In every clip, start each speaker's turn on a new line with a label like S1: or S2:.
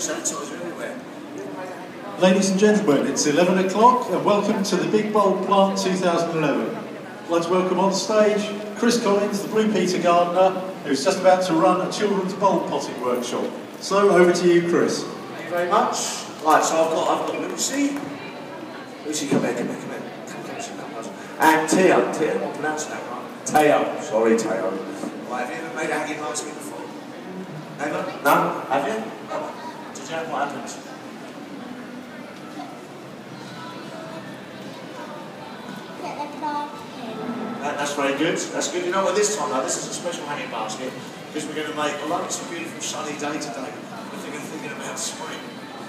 S1: sanitizer everywhere.
S2: Ladies and gentlemen, it's 11 o'clock and welcome to the Big Bulb Plant 2011. I'd like to welcome on stage Chris Collins, the Blue Peter Gardener, who's just about to run a children's bulb potting workshop. So over to you, Chris.
S1: Thank you very much. Right, so I've got Lucy. Lucy, come here. Come closer. And Teo, I'm pronouncing that right. Teo, sorry Teo. Right, have you ever made a hanging basket before? Never? No? Have you? Oh. Did you know what happened? That's very good. That's good. You know what, this time though, this is a special hanging basket because we're going to make, although it's a beautiful sunny day today, we're thinking about spring.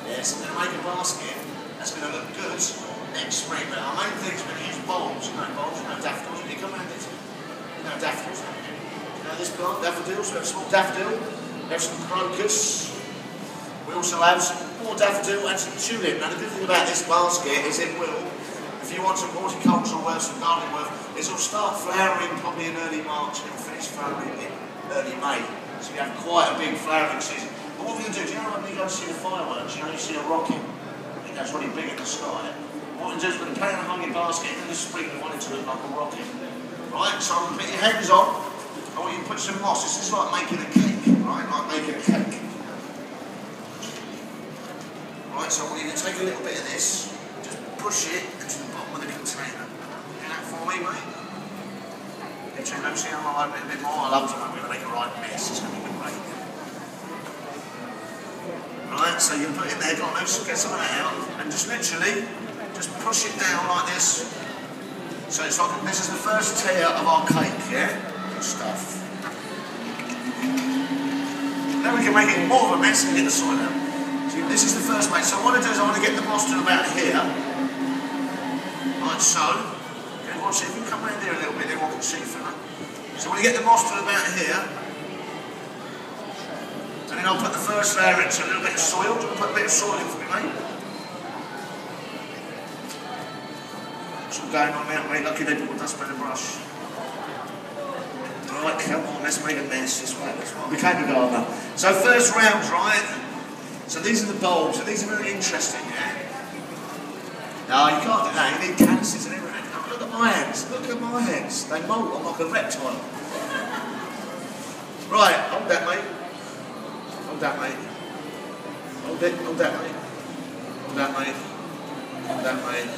S1: Yes, we're going to make a basket that's going to look good next spring. But our main thing is we're going to use bulbs. You know daffodils. You come around this. You know daffodils. You know this plant, daffodils. We have a small daffodil. We have some crocus. We also have some more daffodil and some tulip. Now the good thing about this basket is it will, if you want some horticultural work, some gardening work, it'll start flowering probably in early March and it'll finish flowering in early May. So you have quite a big flowering season. But what we're going to do, you know when you go and see the fireworks, you see a rocket? I think that's really big in the sky. What we're going to do is we're going to put it in a hanging basket and in the spring we want it to look like a rocket. Right, so I'm going to put your hands on. I want you to put some moss. This is like making a cake, right? Like making a cake. Right, so I want you to take a little bit of this, just push it into the bottom of the container. Do that for me, mate. Get you Lucy, I'm going to open it a bit more. I love to know we're going to make a right mess. It's going to be great. Right, so you put it there, go on Lucy, get some of that out, and just literally, just push it down like this. So it's like, this is the first tier of our cake, yeah? Good stuff. Then we can make it more of a mess and get the soil out. This is the first mate. So what I want to do is I want to get the moss to about here. Like so. Okay, watch it. If you come around there a little bit, everyone can see fella. So I want to get the moss to about here. And then I'll put the first layer into a little bit of soil. Do you want to put a bit of soil in for me, mate? What's all going on now, mate? Lucky they put a dustbin and brush. Alright, come on, let's make a mess. This way, that's why I became a gardener. So first round, right? So these are the bulbs, and these are very interesting, yeah? No, you can't do that, you need canisters and everything. Oh, look at my hands, They moult, I'm like a reptile. Right, hold that, mate. Hold that, mate. Hold that, mate. Hold that, mate. Hold that, mate.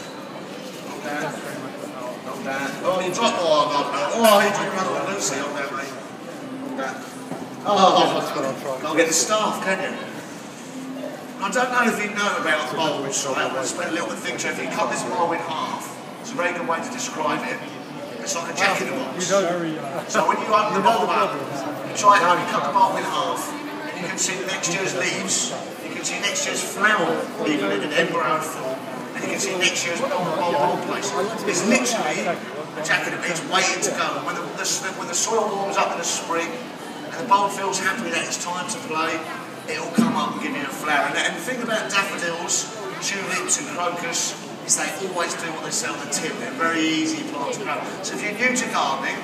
S1: Hold that. Oh, you dropped, you dropped another one, Lucy. Hold that, mate. Hold that. Oh, can't get the staff, can you? I don't know if you know about bulbs, right? I want to spend a little bit of thinking. If you cut this bulb in half, it's a very good way to describe it. It's like a jack in the box. So when you open the bulb up, you try it out, you cut the bulb in half, and you can see next year's leaves, you can see next year's flower leaving in an embryo form, and you can see next year's bulb all place. It's literally a jack in the box waiting to go. When the soil warms up in the spring, and the bulb feels happy that it's time to play, it'll come up and give you a flower. And the thing about daffodils, tulips and crocus is they always do what they say on the tin. They're very easy plants to grow. So if you're new to gardening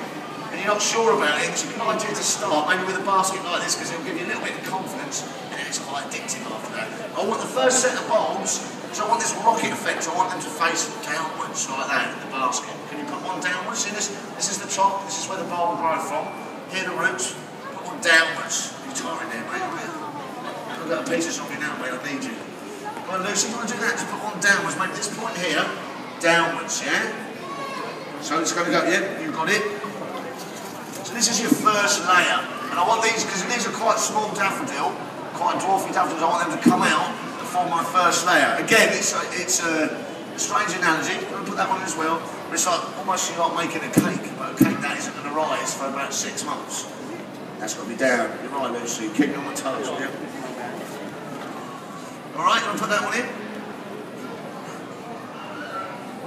S1: and you're not sure about it, it's a good idea to start maybe with a basket like this because it'll give you a little bit of confidence and then it's quite addictive after that. I want the first set of bulbs, so I want this rocket effect. I want them to face downwards like that in the basket. Can you put one downwards? See this? This is the top, this is where the bulb will grow from. Here the roots, put one downwards. You're tiring there, mate. I've got a piece of something now, mate, I need you. Come on, Lucy, you want to do that? Just put one downwards, make this point here, downwards, yeah? So it's going to go, yeah, you got it. So this is your first layer. And I want these, because these are quite small daffodil, quite dwarfy daffodils, I want them to come out and form my first layer. Again, it's a strange analogy, I'm going to put that one in as well, but it's like, almost like making a cake, but a cake that isn't going to rise for about 6 months. That's got to be down. You're right, Lucy, keep me on my toes, will you? Alright, you want to put that one in?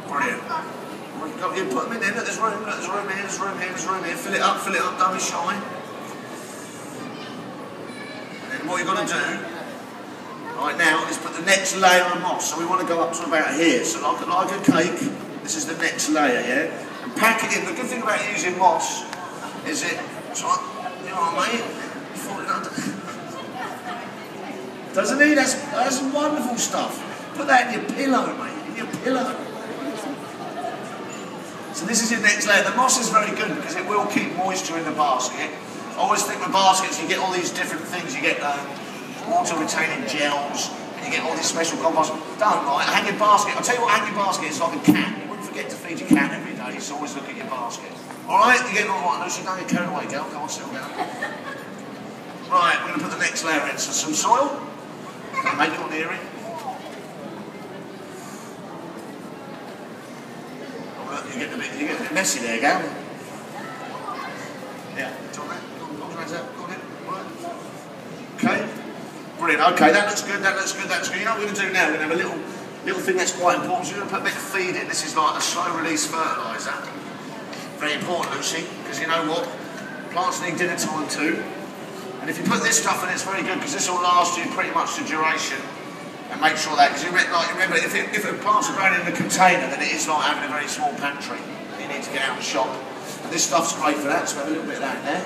S1: Brilliant. You put them in there, look, there's room here, there's room here. Fill it up, don't be shy. And then what you've got to do, right now, is put the next layer of moss. So we want to go up to about here. So like a cake, this is the next layer, yeah? And pack it in. The good thing about using moss is it's like, you know what I mean? You fall it under. Doesn't he? That's wonderful stuff. Put that in your pillow, mate. In your pillow. So this is your next layer. The moss is very good because it will keep moisture in the basket. I always think with baskets you get all these different things. You get water retaining gels, and you get all these special compost. Don't, right? Hang your basket. I'll tell you what, hang your basket is like a cat. You wouldn't forget to feed your cat every day, so always look at your basket. Alright, you're getting all right, Lucy. Don't get carried away, girl. Come on, settle down. Right, we're going to put the next layer in. So some soil. Make it all near it. You get a bit messy there, Gal. Yeah, it's on there. Go on it. Okay. Brilliant. Okay, that looks good, that looks good, that looks good. You know what we're going to do now? We're going to have a little thing that's quite important. So we're going to put a bit of feed in. This is like a slow release fertiliser. Very important, Lucy, because you know what? Plants need dinner time too. And if you put this stuff in, it's very good because this will last you pretty much the duration. And make sure that, because remember, if a plant's are growing in a container, then it is like having a very small pantry. You need to get out and shop. And this stuff's great for that, so have a little bit of that in there.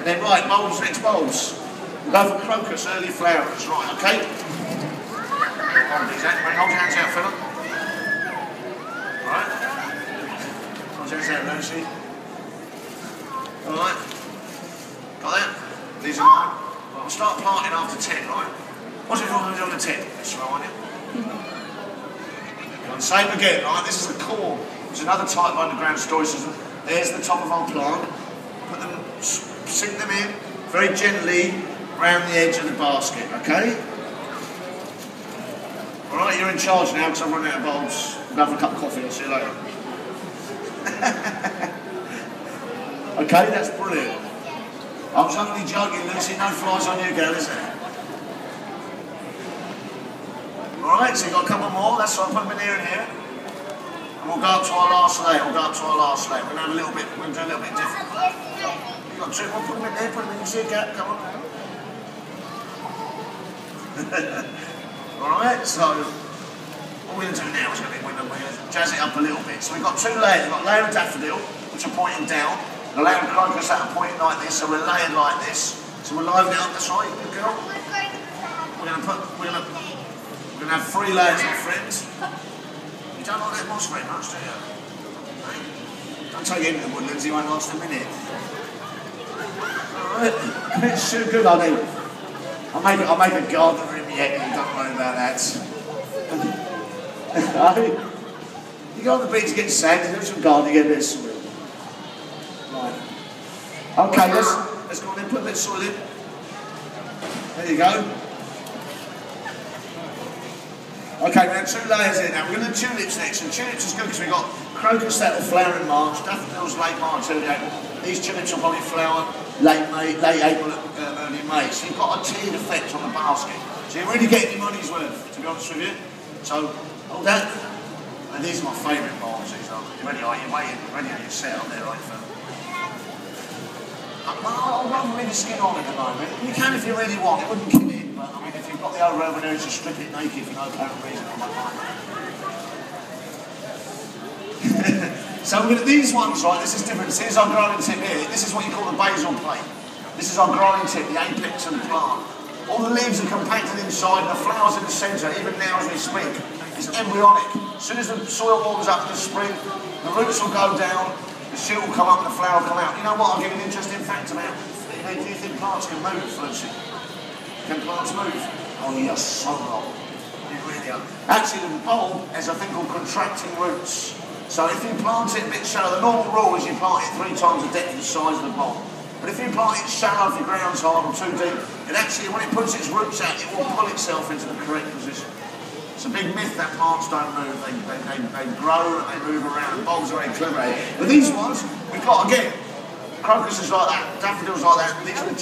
S1: And then, right, bulbs, next bulbs. We'll go for crocus, early flowers, right, okay? Hold your hands out, fella. Alright? Hold your hands out, Lucy. Alright? Got that? These are mine. Right, we'll start planting after 10, right? What's it on the 10? Slow on it. And same again, right? This is the core. It's another type of underground storage system. There's the top of our plant. Put them, sink them in very gently around the edge of the basket, okay? Alright, you're in charge now because I'm running out of bulbs. We'll have a cup of coffee, I'll see you later. Okay, that's brilliant. I was only joking, Lucy, no flies on you, girl, is there? Alright, so you've got a couple more, that's what I'll put them in here and here. And we'll go up to our last layer, We're going to do a little bit different. You've got two more, put them in there, you can see a gap, come on. Alright, so what we're going to do now is we're going to jazz it up a little bit. So we've got two layers, we've got a layer of daffodil, which are pointing down, and a layer of crocus that are pointing like this, so we're layered like this. So we'll liven it up, that's right, good girl. We're going to have 3 layers, my friends. You don't like that moss very much, do you? Don't take it into the woodlands, you won't last a minute. Alright, it's too good, I think. I'll make a garden room yet, you don't worry about that. You go on the beach, get sand, you do some gardening, get a bit of soil. Right. Okay, let's go on in, put a bit of soil in. There you go. Okay, we have 2 layers in now. We're going to do tulips next, and tulips is good because we've got crocus that will flower in March, daffodils late March, early April. These tulips will probably flower late April, early May. So you've got a tiered effect on the basket. So you're really getting your money's worth, to be honest with you. So, hold that. And these are my favourite bulbs, these are. You ready, are you? Waiting, ready on your set up there, right, Phil? Well, I'll run with the skin on at the moment. You can if you really want, it wouldn't kill it, but I mean, if you've got the over revenue to strip it naked for no apparent reason, I might mind. So we're going to, these ones, right, this is different. See, this is our growing tip here. This is what you call the basal plate. This is our growing tip, the apex of the plant. All the leaves are compacted inside, and the flowers in the centre, even now as we speak. It's embryonic. As soon as the soil warms up in the spring, the roots will go down, the shoot will come up and the flower will come out. You know what, I'll give you an interesting fact about it. Do you think plants can move, Lucy? Can plants move? Oh, you're so wrong. You really are. Actually, the bulb has a thing called contracting roots. So if you plant it a bit shallow, the normal rule is you plant it 3 times the depth of the size of the bulb. But if you plant it shallow, if your ground's hard or too deep, it actually, when it puts its roots out, it will pull itself into the correct position. It's a big myth that plants don't move. They grow and they move around. Bulbs are very clever. But these ones, we've got, again, crocuses like that, daffodils like that, these are the